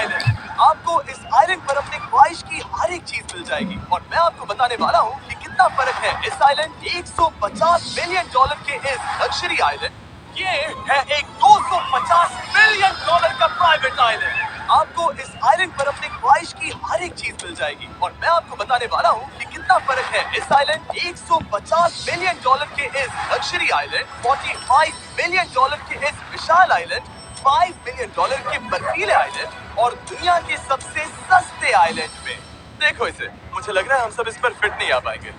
Island. आपको इस island पर अपने ख्वाहिश की हर एक चीज मिल जाएगी और मैं आपको बताने वाला हूँ कि कितना फर्क है इस आइलैंड 150 मिलियन डॉलर के इस लग्जरी आइलैंड। ये है एक 250 मिलियन डॉलर का प्राइवेट आइलैंड। आपको इस आइलैंड पर अपनी ख्वाहिश की हर एक चीज मिल जाएगी और मैं आपको बताने वाला हूँ कि कितना फर्क है इस आइलैंड 150 मिलियन डॉलर के इस लग्जरी आइलैंड, 45 मिलियन डॉलर के इस विशाल आइलैंड, 5 मिलियन डॉलर के बर्फीले आइलैंड और दुनिया के सबसे सस्ते आइलैंड में। देखो इसे, मुझे लग रहा है हम सब इस पर फिट नहीं आ पाएंगे।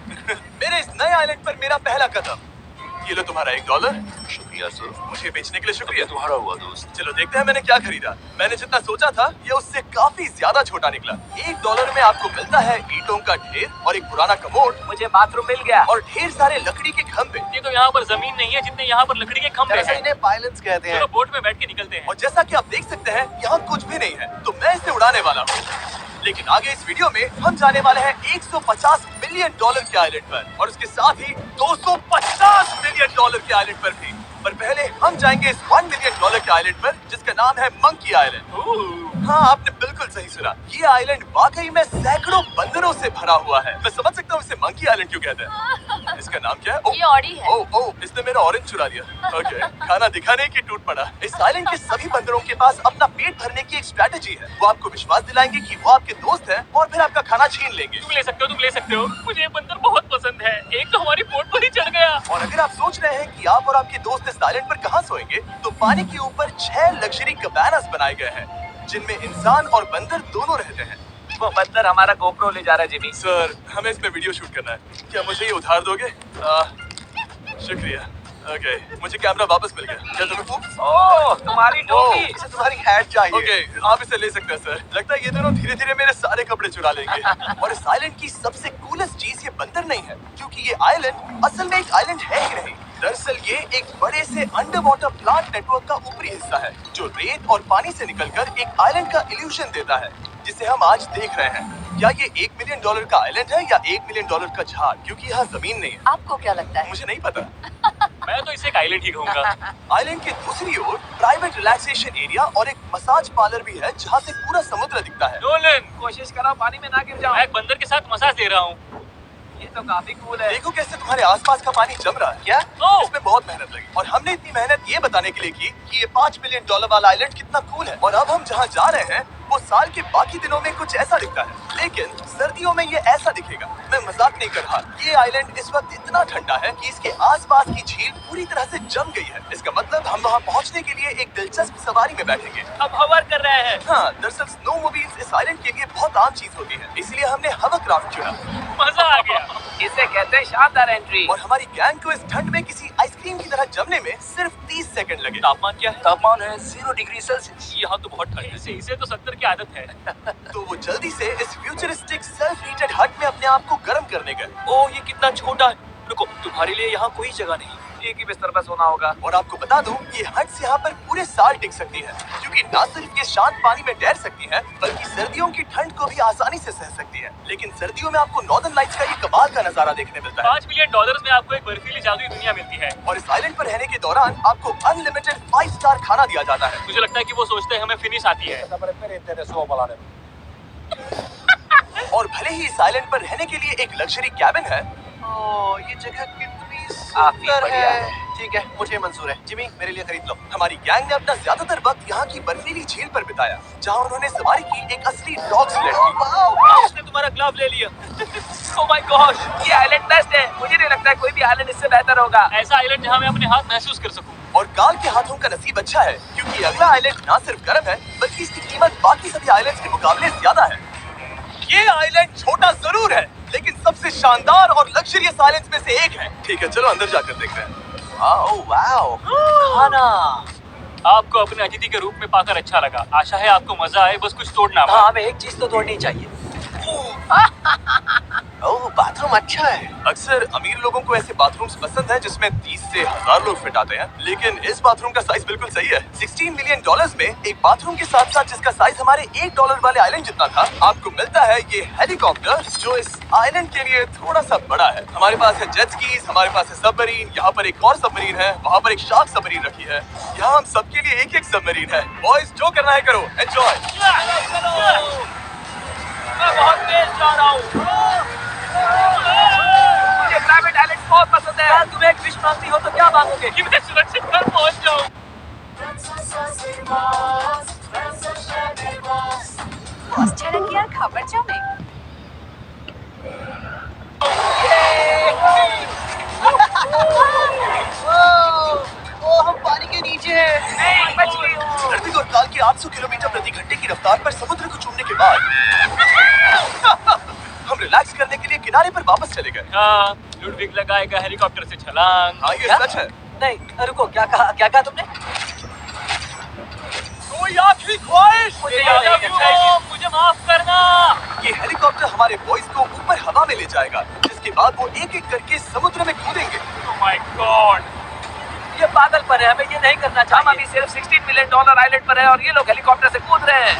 मेरे इस नए आइलैंड पर मेरा पहला कदम। ये लो तुम्हारा $1। शुक्रिया सर। मुझे बेचने के लिए शुक्रिया। तुम्हारा हुआ दोस्त। चलो देखते हैं मैंने क्या खरीदा। मैंने जितना सोचा था ये उससे काफी ज्यादा छोटा निकला। $1 में आपको मिलता है ईंटों का ढेर और एक पुराना कमोड। मुझे बाथरूम मिल गया। और ढेर सारे लकड़ी के खंभे। ये तो यहाँ पर जमीन नहीं है जितने यहाँ पर लकड़ी के खंभे दरअसल हैं। इन्हें पायलट्स कहते हैं। चलो बोट में बैठ के निकलते हैं। और जैसा कि आप देख सकते हैं यहाँ कुछ भी नहीं है, तो मैं इसे उड़ाने वाला हूँ। लेकिन आगे इस वीडियो में हम जाने वाले हैं 150 मिलियन डॉलर के आइलैंड पर और उसके साथ ही 250 मिलियन डॉलर के आइलैंड पर भी। पर पहले हम जाएंगे इस 1 मिलियन डॉलर के आइलैंड पर जिसका नाम है मंकी आइलैंड। हाँ, आपने बिल्कुल सही सुना। ये आइलैंड वाकई में सैकड़ों बंदरों से भरा हुआ है। मैं समझ सकता हूँ इसे मंकी आइलैंड क्यों कहते हैं। इसका नाम क्या है? ये ऑडी है। ओह, इसने मेरा ऑरेंज चुरा लिया। ओके, खाना दिखाने की टूट पड़ा। इस आइलैंड के सभी बंदरों के पास अपना पेट भरने की एक स्ट्रैटेजी है। वो आपको विश्वास दिलाएंगे कि वो आपके दोस्त हैं और फिर आपका खाना छीन लेंगे। तुम ले सकते हो, तुम ले सकते हो। मुझे ये बंदर बहुत पसंद है। एक तो हमारी बोट पर ही चढ़ गया। और अगर आप सोच रहे हैं कि आप और आपके दोस्त इस आइलैंड पर कहाँ सोएंगे, तो पानी के ऊपर 6 लग्जरी कबानास बनाए गए हैं जिनमें इंसान और बंदर दोनों रहते हैं। वो बंदर हमारा गोप्रो ले जा रहा है जिमी। सर, हमें इसमें वीडियो शूट करना है। क्या मुझे ये उधार दोगे? शुक्रिया। ओके, मुझे कैमरा वापस मिल गया। क्या तुम्हें? ओह, तुम्हारी टोपी। इसे तुम्हारी हैट चाहिए। ओके, आप इसे ले सकते हैं सर। लगता है ये दोनों धीरे धीरे मेरे सारे कपड़े चुरा लेंगे। और इस आइलैंड की सबसे कूलेस्ट चीज ये बंदर नहीं है, क्योंकि ये आइलैंड असल में एक आइलैंड है ही नहीं। दरअसल ये एक बड़े से अंडर वाटर प्लांट नेटवर्क का ऊपरी हिस्सा है जो रेत और पानी से निकलकर एक आइलैंड का इल्यूशन देता है जिसे हम आज देख रहे हैं। क्या ये $1 मिलियन का आइलैंड है या $1 मिलियन का झाड़, क्योंकि यहाँ जमीन नहीं है। आपको क्या लगता है? मुझे नहीं पता। मैं तो इसे एक आइलैंड ही कहूंगा। आइलैंड के दूसरी ओर प्राइवेट रिलैक्सेशन एरिया और एक मसाज पार्लर भी है जहाँ से पूरा समुद्र दिखता है। नोलन, कोशिश करो पानी में ना गिर जाओ। मैं एक बंदर के साथ मसाज दे रहा हूँ। ये तो काफी कूल है। देखो कैसे तुम्हारे आसपास का पानी जम रहा है। क्या? ओह! इसमें बहुत मेहनत लगी और हमने इतनी मेहनत ये बताने के लिए की कि ये $5 मिलियन वाला आइलैंड कितना कूल है। और अब हम जहाँ जा रहे हैं वो साल के बाकी दिनों में कुछ ऐसा दिखता है, लेकिन सर्दियों में ये ऐसा दिखेगा। मैं मजाक नहीं कर रहा। ये आइलैंड इस वक्त इतना ठंडा है कि इसके आसपास की झील पूरी तरह से जम गई है। इसका मतलब हम वहाँ पहुँचने के लिए एक दिलचस्प सवारी में बैठेंगे। अब हवर कर रहे हैं। हाँ, दरअसल स्नोमोबाइल्स इस आइलैंड के लिए बहुत आम चीज होती है, इसलिए हमने हवरक्राफ्ट चुना। मजा आ गया। इसे कहते हैं शानदार एंट्री। और हमारी गैंग को इस ठंड में किसी आइसक्रीम की तरह जमने में सिर्फ 30 सेकंड लगे। तापमान क्या है? तापमान है 0 डिग्री सेल्सियस। यहाँ तो बहुत ठंड है। इसे तो 70 की आदत है। तो वो जल्दी से इस फ्यूचरिस्टिक सेल्फ हीटेड हट में अपने आप को गर्म करने गए। ओह, ये कितना छोटा है। रुको, तुम्हारे लिए यहाँ कोई जगह नहीं। एक ही बिस्तर पर सोना होगा। और आपको बता दूं, ये हट्स यहाँ पर पूरे साल टिक सकती है, क्योंकि न सिर्फ ये शांत पानी में तैर सकती है, बल्कि सर्दियों की ठंड को भी आसानी से सह सकती है। लेकिन सर्दियों में आपको नॉर्दर्न लाइट्स का ये कमाल का नजारा देखने मिलता है। $5 मिलियन में आपको एक बर्फीली जादुई दुनिया मिलती है। और इस आइलैंड पर रहने के दौरान आपको अनलिमिटेड 5 स्टार खाना दिया जाता है। मुझे लगता है कि वो सोचते हैं हमें फिनिश आती है। और भले ही इस आइलैंड पर रहने के लिए एक लग्जरी कैबिन है, ये जगह कितनी काफी सुंदर बढ़िया है। है। ठीक है, मुझे मंजूर है। जिमी, मेरे लिए खरीद लो। हमारी गैंग ने अपना ज्यादातर वक्त यहाँ की बर्फीली झील पर बिताया, जहाँ उन्होंने सवारी की एक असली डॉग स्लेड की। उसने तुम्हारा ग्लव ले लिया। ओह माय गॉश, ये आइलैंड बेस्ट है। मुझे नहीं लगता है कोई भी आइलैंड इससे बेहतर होगा। ऐसा आइलैंड जहाँ मैं अपने हाथ महसूस कर सकूं। और काल के हाथों का नसीब अच्छा है, क्योंकि अगला आइलैंड न सिर्फ गर्म है, बल्कि इसकी कीमत बाकी सभी आइलैंड्स के मुकाबले ज्यादा है। ये आइलैंड छोटा जरूर है, लेकिन सबसे शानदार और लग्जरियस आइलैंड्स में से एक है। ठीक है, चलो अंदर जाकर देखते हैं। वाओ, खाना आपको अपने अतिथि के रूप में पाकर अच्छा लगा। आशा है आपको मजा आए, बस कुछ तोड़ना। हाँ, हमें एक चीज तो तोड़नी चाहिए। ओह, बाथरूम अच्छा है। अक्सर अमीर लोगों को ऐसे बाथरूम्स पसंद हैं जिसमें 30 से 1000 लोग फिट आते हैं, लेकिन इस बाथरूम का साइज बिल्कुल सही है। $16 मिलियन में एक बाथरूम के साथ साथ जिसका साइज हमारे $1 वाले आइलैंड जितना था, आपको मिलता है ये हेलीकॉप्टर जो इस आइलैंड के लिए थोड़ा सा बड़ा है। हमारे पास है जेट स्कीज, हमारे पास है सबमरीन, यहाँ पर एक और सबमरीन है, वहाँ पर एक शार्क सबमरीन रखी है। यहाँ हम सबके लिए एक एक सबमरीन है। बॉयज जो करना है करो, एंजॉय। मैं बहुत तेज जा रहा हूँ। मुझे प्राइवेट आइलैंड बहुत पसंद है। यार तुम्हें एक विश मांगनी हो तो क्या मांगोगे? कि मैं सुरक्षित घर पहुंच जाऊं। बॉस झड़क गया खबर जाने। ओह, हम पानी के नीचे हैं। नहीं, बच गई हूँ। धरती और काल की 800 किलोमीटर प्रति घंटे की रफ्तार पर समुद्र को चूमने के बाद हम रिलैक्स करने के लिए किनारे पर वापस चले गए। हाँ, लुडविग लगाएगा हेलीकॉप्टर से छलांग। हाँ, ये क्या? सच है। नहीं, रुको, क्या कहा तुमने? कोई आखिरी ख्वाहिश? मुझे माफ करना। ये हेलीकॉप्टर हमारे बॉयज को ऊपर हवा में ले जाएगा, जिसके बाद वो एक एक करके समुद्र में कूदेंगे। Oh my God! ये पागलपन है, हमें ये नहीं करना चाहिए। हम अभी सिर्फ $16 मिलियन आइलैंड पर है और ये लोग हेलीकॉप्टर से कूद रहे हैं।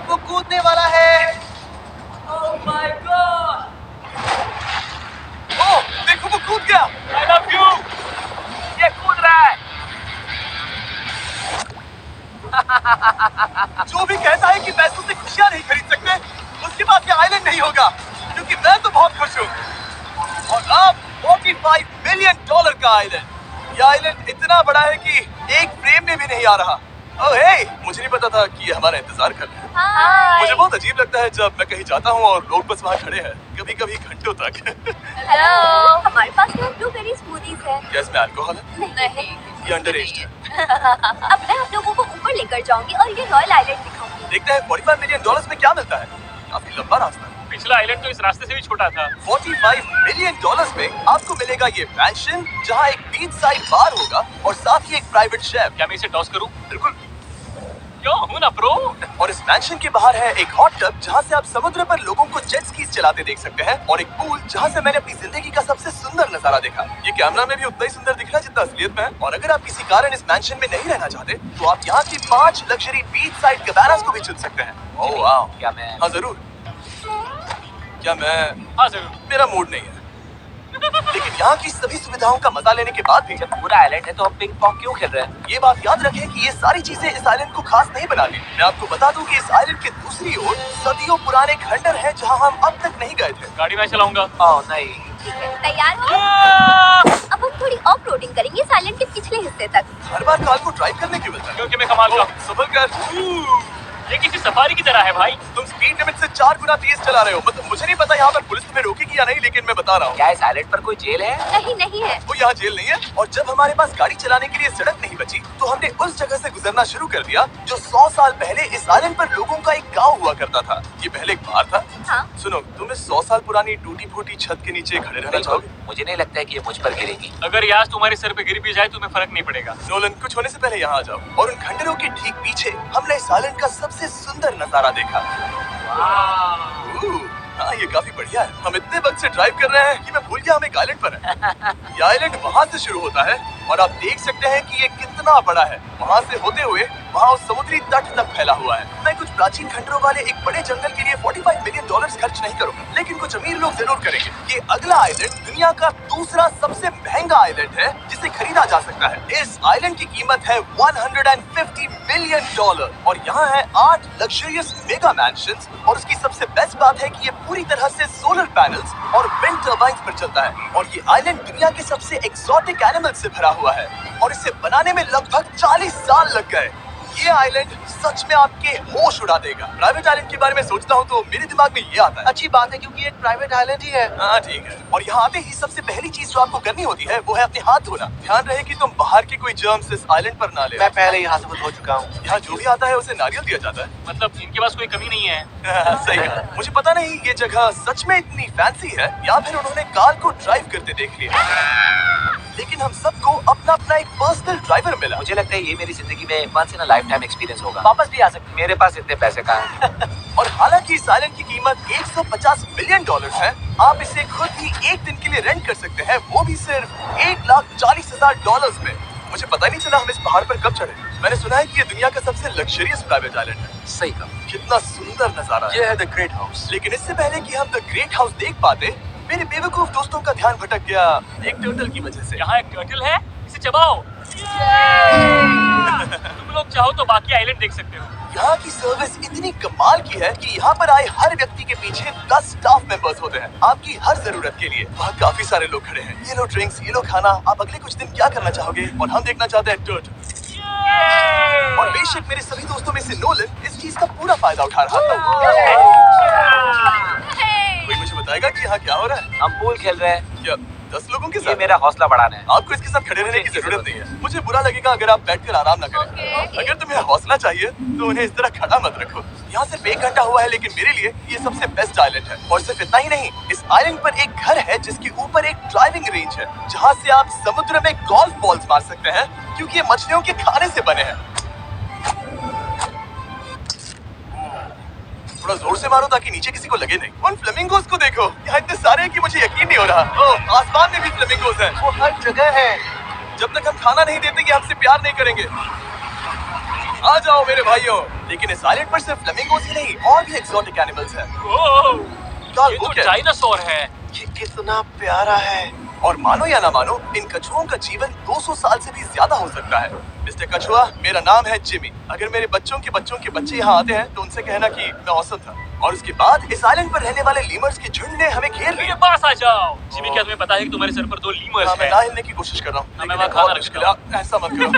वो कूदने वाला है। Oh my God! ओह, देखो वो कूद गया। I love you! ये कूद रहा है। जो भी कहता है कि पैसों से खुशियां नहीं खरीद सकते, उसके पास ये आइलैंड नहीं होगा, क्योंकि मैं तो बहुत खुश हूँ। और अब $45 मिलियन का आइलैंड। ये आइलैंड इतना बड़ा है कि एक फ्रेम में भी नहीं आ रहा। ओह हे, मुझे नहीं पता था कि ये हमारा इंतजार कर रहे हैं। हाय। मुझे बहुत अजीब लगता है जब मैं कहीं जाता हूँ और लोग बस वहाँ खड़े हैं, कभी-कभी घंटों तक। हेलो। हमारे पास तो ब्लूबेरी स्मूदीज है। क्या इसमें अल्कोहल है? नहीं। ये अंडरएज है। अब मैं आप लोगों को ऊपर लेकर जाऊंगी और ये रॉयल आइलैंड दिखाऊंगी। देखते हैं $45 मिलियन में क्या मिलता है। काफी लंबा रास्ता है। पिछला आइलैंड तो इस रास्ते से भी छोटा था। $45 मिलियन में आपको मिलेगा ये मैंशन, जहाँ एक बीच साइड बार होगा और साथ ही एक प्राइवेट शेफ। क्या मैं इसे टॉस करूं? बिल्कुल। क्यों, हूं ना प्रो। और इस मैंशन के बाहर है एक हॉट टब, जहाँ से आप समुद्र पर लोगों को जेट स्कीज चलाते देख सकते हैं, और एक पूल जहाँ से मैंने अपनी जिंदगी का सबसे सुंदर नजारा देखा। ये कैमरा में भी उतना ही सुंदर दिख रहा है जितना असलियत में है। और अगर आप किसी कारण इस मैंशन में नहीं रहना चाहते, तो आप यहाँ की 5 लग्जरी बीच साइड कैबानास को भी चुन सकते हैं। ओह वाह। क्या मैं? हाँ जरूर। क्या मैं? हाँ जरूर। मेरा मूड नहीं है, लेकिन यहाँ की सभी सुविधाओं का मजा लेने के बाद भी जब पूरा आइलैंड है तो हम पिंग पोंग क्यों खेल रहे हैं? ये बात याद रखें कि ये सारी चीजें इस आइलैंड को खास नहीं बनाती। मैं आपको बता दूं कि इस आइलैंड के दूसरी ओर सदियों पुराने खंडर हैं, जहां हम अब तक नहीं गए थे। गाड़ी मैं चलाऊंगा। ओह नहीं। ठीक है, तैयार हो? अब हम थोड़ी ऑफ रोडिंग करेंगे इस आइलैंड के पिछले हिस्से तक। हर बार कार को ड्राइव करने क्यों मिलता है? क्योंकि मैं कमाल का। संभल कर। ये किसी सफारी की तरह है भाई। तुम स्पीड लिमिट से 4 गुना तेज चला रहे हो। मतलब मुझे नहीं पता यहाँ पर पुलिस तुम्हें रोकेगी या नहीं, लेकिन मैं बता रहा हूँ। क्या इस आइलैंड पर कोई जेल है? नहीं है। वो यहाँ जेल नहीं है। और जब हमारे पास गाड़ी चलाने के लिए सड़क नहीं बची, तो हमने उस जगह से गुजरना शुरू कर दिया जो 100 साल पहले इस आइलैंड पर लोगों का एक गांव हुआ करता था। ये पहले एक बार था। हाँ। सुनो, तुम इस 100 साल पुरानी टूटी फूटी छत के नीचे खड़े रहना चाहोगे? मुझे नहीं लगता है कि ये मुझ पर गिरेगी। अगर ये आज तुम्हारे सर पे गिर भी जाए तो तुम्हें फर्क नहीं पड़ेगा। नोलन, कुछ होने से पहले यहाँ आ जाओ। और उन खंडरों के ठीक पीछे हमने इस आइलैंड का सबसे सुंदर नजारा देखा। हाँ, ये काफी बढ़िया है। हम इतने वक्त से ड्राइव कर रहे हैं कि मैं भूल गया हम एक आइलैंड पर हैं। ये आइलैंड वहाँ से शुरू होता है और आप देख सकते हैं कि ये कितना बड़ा है। वहाँ से होते हुए वहाँ उस समुद्री तट तक फैला हुआ है। मैं कुछ प्राचीन खंडरों वाले एक बड़े जंगल के लिए $45 मिलियन खर्च नहीं करूँगा, लेकिन कुछ अमीर लोग जरूर करेंगे। ये अगला आइलैंड दुनिया का दूसरा सबसे महंगा आइलैंड है जिसे खरीदा जा सकता है। इस आइलैंड की कीमत है $150 मिलियन और यहाँ है 8 लग्जरियस मेगा मैंशंस। और उसकी सबसे बेस्ट बात है कि ये पूरी तरह से सोलर पैनल्स और विंड टर्बाइन्स पर चलता है। और ये आइलैंड दुनिया के सबसे एक्सोटिक एनिमल से भरा हुआ है और इसे बनाने में लगभग 40 साल लग गए। ये आइलैंड सच में आपके होश उड़ा देगा। प्राइवेट आइलैंड के बारे में सोचता हूँ तो मेरे दिमाग में ये आता है। अच्छी बात है क्योंकि एक प्राइवेट आइलैंड ही है। हाँ ठीक है। और यहाँ आते ही सबसे पहली चीज जो आपको करनी होती है वो है अपने हाथ धोना। ध्यान रहे कि तुम बाहर के कोई जर्म्स इस आइलैंड पर ना ले। मैं पहले ही हाथ धो चुका हूँ। यहाँ जो भी आता है उसे नारियल दिया जाता है। मतलब इनके पास कोई कमी नहीं है। सही कहा। मुझे पता नहीं ये जगह सच में इतनी फैंसी है या फिर उन्होंने कार को ड्राइव करते देख लिया, लेकिन हम सबको अपना अपना एक पर्सनल ड्राइवर मिला। मुझे लगता है ये मेरी जिंदगी में once in a lifetime experience होगा। वापस भी आ सकते। मेरे पास इतने पैसे कहाँ हैं? और हालांकि जबकि इस आइलैंड की कीमत 150 मिलियन डॉलर्स है, आप इसे खुद ही एक दिन के लिए रेंट कर सकते हैं, वो भी सिर्फ $1,40,000 में। मुझे पता ही नहीं चला हम इस पहाड़ पर कब चढ़े। मैंने सुना है कि ये दुनिया का सबसे लग्जरियस प्राइवेट आइलैंड है। सही कहा। कितना सुंदर नजारा है। ये है द ग्रेट हाउस। लेकिन इससे पहले कि हम द ग्रेट हाउस देख पाते, मेरे बेवकूफ दोस्तों का ध्यान भटक गया एक टर्टल की वजह से। यहाँ एक टर्टल है, इसे चबाओ। तुम लोग चाहो तो बाकी आइलैंड देख सकते हो। यहाँ की सर्विस इतनी कमाल की है कि यहाँ पर आए हर व्यक्ति के पीछे 10 स्टाफ मेंबर्स होते हैं, आपकी हर जरूरत के लिए। वहाँ काफी सारे लोग खड़े हैं। ये लो ड्रिंक्स, ये लो खाना। आप अगले कुछ दिन क्या करना चाहोगे? और हम देखना चाहते हैं टर्टल। और बेशक मेरे सभी दोस्तों में से नोलन इस चीज का पूरा फायदा उठा रहा था। कोई मुझे बताएगा कि यहाँ क्या हो रहा है? हम पूल खेल रहे हैं। क्या 10 लोगों के ये साथ? मेरा हौसला बढ़ाना है। आपको इसके साथ खड़े रहने की जरूरत नहीं है। मुझे बुरा लगेगा अगर आप बैठकर आराम ना करें। अगर तुम्हें हौसला चाहिए तो उन्हें इस तरह खड़ा मत रखो। यहाँ सिर्फ 1 घंटा हुआ है, लेकिन मेरे लिए ये सबसे बेस्ट आइलैंड है। और सिर्फ इतना ही नहीं, इस आइलैंड पर एक घर है जिसके ऊपर एक ड्राइविंग रेंज है, जहाँ से आप समुद्र में गोल्फ बॉल्स मार सकते हैं, क्योंकि ये मछलियों के खाने से बने हैं। थोड़ा जोर से मारो ताकि नीचे किसी को लगे नहीं। उन फ्लेमिंगोस को देखो, यहाँ इतने सारे हैं कि मुझे यकीन नहीं हो रहा। ओह, आसमान में भी फ्लेमिंगोस हैं। वो हर जगह है। जब तक हम खाना नहीं देते कि हमसे प्यार नहीं करेंगे। आ जाओ मेरे भाइयों। लेकिन इस आइलैंड पर सिर्फ फ्लेमिंगोस ही नहीं, और भी एक्सोटिक एनिमल्स हैं। ओह, काल, ये वो तो क्या है? डायनासोर है। ये कितना प्यारा है। और मानो या ना मानो, इन कछुओं का जीवन 200 साल से भी ज्यादा हो सकता है। मिस्टर कछुआ, मेरा नाम है जिमी। अगर मेरे बच्चों के बच्चे यहाँ आते हैं तो उनसे कहना कि मैं औसम था। और उसके बाद इस आइलैंड पर रहने वाले लीमर्स के झुंड ने हमें घेर मेरे लिया। पास आ जाओ। जिमी, क्या तुम्हें पता है कि तुम्हारे सर पर 2 लीमर्स हाँ, मैं हैं? ना हिलने की कोशिश कर रहा हूँ, मैं लेकिन वहाँ ये बहुत खाना मुश्किल है। ऐसा मत करो।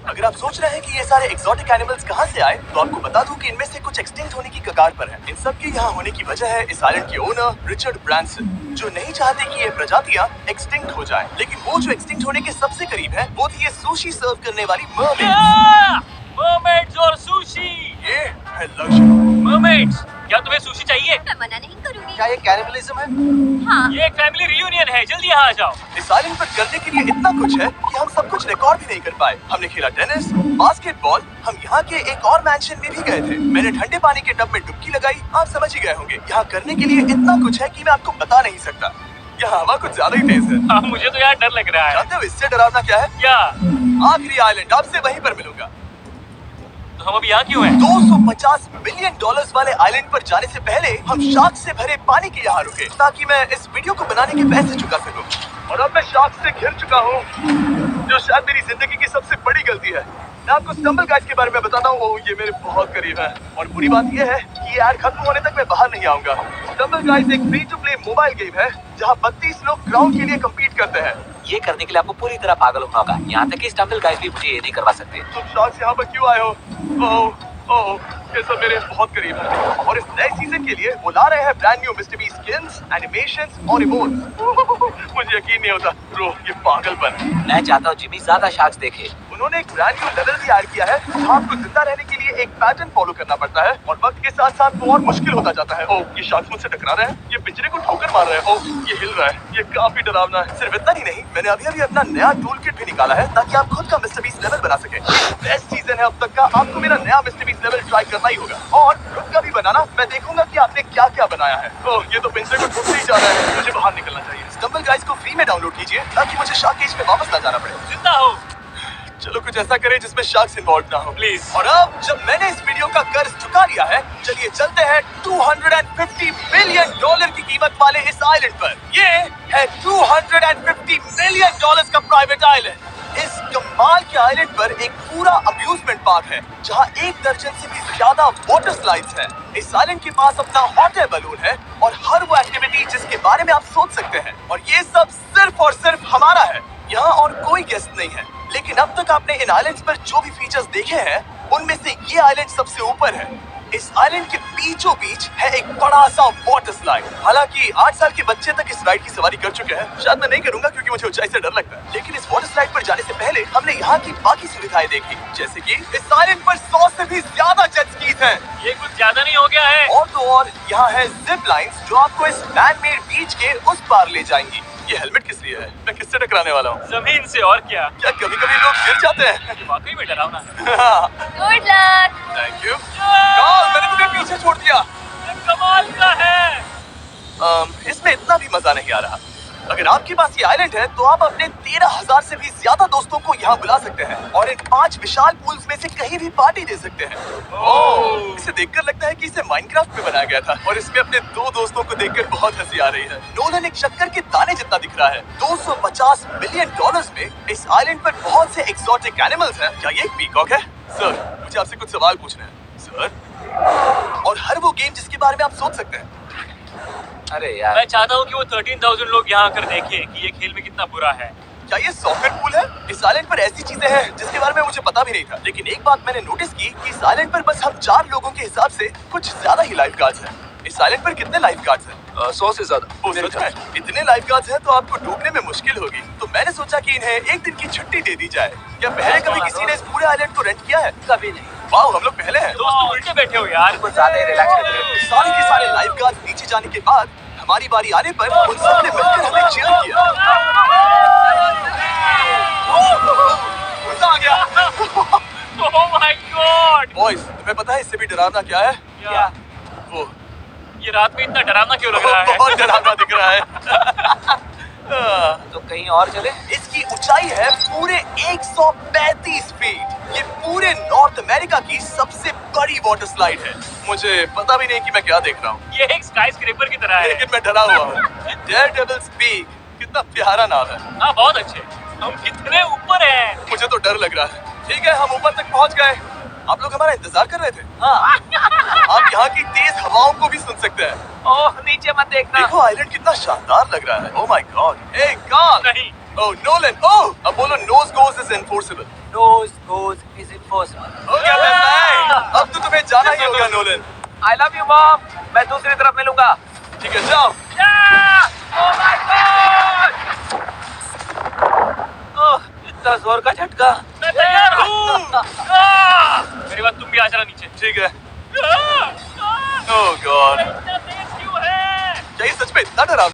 अगर आप सोच रहे हैं कि ये सारे एक्सोटिक एनिमल्स कहाँ से आए, तो आपको बता दूं कि इनमें से कुछ एक्सटिंक्ट होने की कगार पर हैं। इन सब के यहाँ होने की वजह है इस आइलैंड के ओनर रिचर्ड ब्रांसन, जो नहीं चाहते कि ये प्रजातियाँ एक्सटिंक्ट हो जाएं। लेकिन वो जो एक्सटिंक्ट होने के सबसे करीब है, वो थी ये सुशी सर्व करने वाली मर्मेड्स। मर्मेड्स और सुशी। ये है लक्ष्य। मर्मेड्स, क्या तुम्हें सुशी चाहिए? मैं मना नहीं करूंगी। क्या ये कैनिबलिज्म है? हाँ। ये एक फैमिली रियूनियन है, जल्दी यहाँ आ जाओ। इस आइलैंड पर करने के लिए इतना कुछ है कि हम सब कुछ रिकॉर्ड भी नहीं कर पाए। हमने खेला टेनिस, बास्केटबॉल, हम यहाँ के एक और मैंशन में भी गए थे। मैंने ठंडे पानी के टब में डुबकी लगाई, आप समझ ही गए होंगे। यहाँ करने के लिए इतना कुछ है कि मैं आपको बता नहीं सकता। यहाँ हवा कुछ ज्यादा ही तेज है। हाँ, मुझे तो यार डर लग रहा है। जानते हो इससे डरावना क्या है? क्या? आखिरी आइलैंड, आपसे वहीं पर मिलूंगा। तो हम अभी यहाँ क्यों हैं? $250 मिलियन वाले आइलैंड पर जाने से पहले हम शार्क से भरे पानी के यहाँ रुके, ताकि मैं इस वीडियो को बनाने के पैसे चुका सकूं। और अब मैं शार्क से घिर चुका हूँ, जो शायद मेरी जिंदगी की सबसे बड़ी गलती है। मैं आपको स्टम्बल गाइस के बारे में बताता हूँ। ओह, ये मेरे बहुत करीब है। और बुरी बात यह है कि ये ऐड खत्म होने तक मैं बाहर नहीं आऊंगा। स्टम्बल गाइस एक free to play mobile game है, जहाँ 32 लोग क्राउन के लिए कम्पीट करते हैं। ये करने के लिए आपको पूरी तरह पागल होना होगा। यहाँ तक कि स्टम्बल गाइस भी मुझे ये नहीं करवा सकते। तुम शार्क्स यहाँ पर क्यों आए हो? ओह, ओह, ये सब मेरे बहुत करीब है। और इस नए सीजन के लिए वो ला रहे हैं brand new mister beast skins, animations और इमोट्स। मुझे यकीन नहीं होता ब्रो, ये पागलपन। मैं चाहता हूँ जिमी ज्यादा शार्क्स देखे। उन्होंने एक ब्रांड न्यू लेवल भी ऐड किया है, जहाँ आपको जिंदा रहने के लिए एक पैटर्न फॉलो करना पड़ता है, और वक्त के साथ साथ वो और मुश्किल होता जाता है। ओह, ये शार्क्स मुझसे टकरा रहे हैं, ये पिंजरे को ठोकर मार रहे हैं। ओह, ये हिल रहा है, ये काफी डरावना है। सिर्फ इतना ही नहीं, मैंने अभी अपना नया टूल किट भी निकाला है, ताकि आप खुद का मिस्टर बीस्ट लेवल बना सके। बेस्ट सीजन है अब तक का, आपको मेरा नया मिस्टर बीस्ट लेवल ट्राई करना ही होगा। और खुद का भी बनाना, मैं देखूंगा कि आपने क्या क्या बनाया है। ओह, ये तो पिंजरे को ठोकते ही जा रहा है, मुझे बाहर निकलना चाहिए। स्टम्बल गाइस को फ्री में डाउनलोड कीजिए, ताकि मुझे शार्क केज में वापस ना जाना पड़े। जिंदा हो। चलो कुछ ऐसा करें जिसमें शार्क्स इन्वॉल्व ना हो, प्लीज। और अब जब मैंने इस वीडियो का कर्ज चुका लिया है, चलिए चलते हैं $250 मिलियन की कीमत वाले इस आइलैंड पर। ये है $250 मिलियन का प्राइवेट आइलैंड। इस कमाल के आइलैंड पर एक पूरा अम्यूजमेंट पार्क है, जहां 1 दर्जन से भी ज्यादा वाटर स्लाइड्स हैं। इस आइलैंड के पास अपना हॉट एयर बलून है, और हर वो एक्टिविटी जिसके बारे में आप सोच सकते हैं। और ये सब सिर्फ और सिर्फ हमारा है। यहाँ और कोई गेस्ट नहीं है। लेकिन अब तक आपने इन आइलैंड्स पर जो भी फीचर्स देखे हैं, उनमें से ये आइलैंड सबसे ऊपर है। इस आइलैंड के बीचों बीच है एक बड़ा सा वाटर स्लाइड। हालांकि 8 साल के बच्चे तक इस राइड की सवारी कर चुके हैं। शायद मैं नहीं करूंगा क्योंकि मुझे ऊंचाई से डर लगता है। लेकिन इस वाटर स्लाइड पर जाने से पहले हमने यहाँ की बाकी सुविधाएं देखी, जैसे कि इस आइलैंड पर 100 से भी ज्यादा जेट स्कीज हैं। ये कुछ ज्यादा नहीं हो गया है? और तो और यहाँ है जिप लाइन्स, जो आपको इस मैन मेड बीच के उस पार ले जाएंगी। ये हेलमेट किस लिए है? मैं किससे टकराने वाला हूँ? जमीन से, और क्या? क्या कभी कभी लोग गिर जाते हैं? वाकई में डरावना है। Good luck. Thank you. मैंने तुम्हें पीछे छोड़ दिया। कमाल का है। इसमें इतना भी मजा नहीं आ रहा। अगर आपके पास ये आइलैंड है तो आप अपने 13,000 से भी ज्यादा दोस्तों को यहाँ बुला सकते हैं और इन 5 विशाल पूल्स में से कहीं भी पार्टी दे सकते हैं। इसे देखकर लगता है कि इसे माइनक्राफ्ट में बनाया गया था और इसमें अपने 2 दोस्तों को देखकर बहुत हंसी आ रही है। नोलन एक शक्कर के दाने जितना दिख रहा है। $250 मिलियन में इस आइलैंड पर बहुत से एक्सोटिक एनिमल्स हैं। क्या ये एक पीकॉक है? सर, मुझे आपसे कुछ सवाल पूछने हैं। सर, और हर वो गेम जिसके बारे में आप सोच सकते हैं। अरे यार, मैं चाहता हूँ कि वो 13,000 लोग यहाँ आकर देखें कि ये खेल में कितना बुरा है। क्या ये सॉकेट पूल है? इस आइलैंड पर ऐसी चीजें हैं जिसके बारे में मुझे पता भी नहीं था। लेकिन एक बात मैंने नोटिस की कि इस आइलैंड पर बस हम 4 लोगों के हिसाब से कुछ ज्यादा ही लाइफ गार्ड्स हैं। इस आइलैंड पर कितने लाइफ गार्ड्स हैं? 100 से ज्यादा। ओ, सच में? इतने लाइफ गार्ड्स हैं तो आपको डूबने में मुश्किल होगी। तो मैंने सोचा कि इन्हें एक दिन की छुट्टी दे दी जाए। क्या पहले कभी किसी ने इस पूरे आइलैंड को रेंट किया है? कभी नहीं। वाह, हम लोग पहले हैं। दोस्त तुम उल्टे बैठे हो यार। कुछ ज्यादा ही रिलैक्स कर रहे हो। सारे के सारे लाइफ गार्ड्स नीचे जाने के बाद हमारी बारी आने पर उन सबने मिलकर हमें चीयर किया। मजा आ गया। ओह माय गॉड। बॉयज, तुम्हें पता है इससे भी डरावना क्या है? क्या? वो ये रात में इतना डरावना क्यों लग रहा है? बहुत डरावना दिख रहा है। तो कहीं और चले? इसकी ऊंचाई है पूरे 135 फीट। ये पूरे नॉर्थ अमेरिका की सबसे बड़ी वाटर स्लाइड है। मुझे पता भी नहीं कि मैं क्या देख रहा हूँ, ये एक स्काई स्क्रैपर की तरह है। लेकिन मैं डरा हुआ हूँ। डेयरडेविल्स पीक, कितना प्यारा नाम है। हाँ बहुत अच्छे। हम कितने ऊपर हैं। मुझे तो डर लग रहा है। ठीक है, हम ऊपर तक पहुँच गए। आप लोग हमारा इंतजार कर रहे थे? हाँ। आप यहाँ की तेज हवाओं को भी सुन सकते हैं। ओह नीचे मत देखना। देखो आइलैंड कितना शानदार लग रहा है। Oh my God. Hey Carl. नहीं। Oh Nolan. ओह, अब बोलो nose goes is enforceable. Nose goes is impossible. हो गया फैसला। अब तो तुम्हें जाना ही होगा Nolan. I love you, mom. मैं दूसरी तरफ मिलूंगा। ठीक है, जाओ। ओह माय गॉड। ओह, इतना जोर का झटका। मैं तैयार हूँ। मेरी बात, तुम भी आ जाना नीचे। ठीक है। ओह गॉड, इतना तेज क्यों है? क्या ये सच में इतना डरावना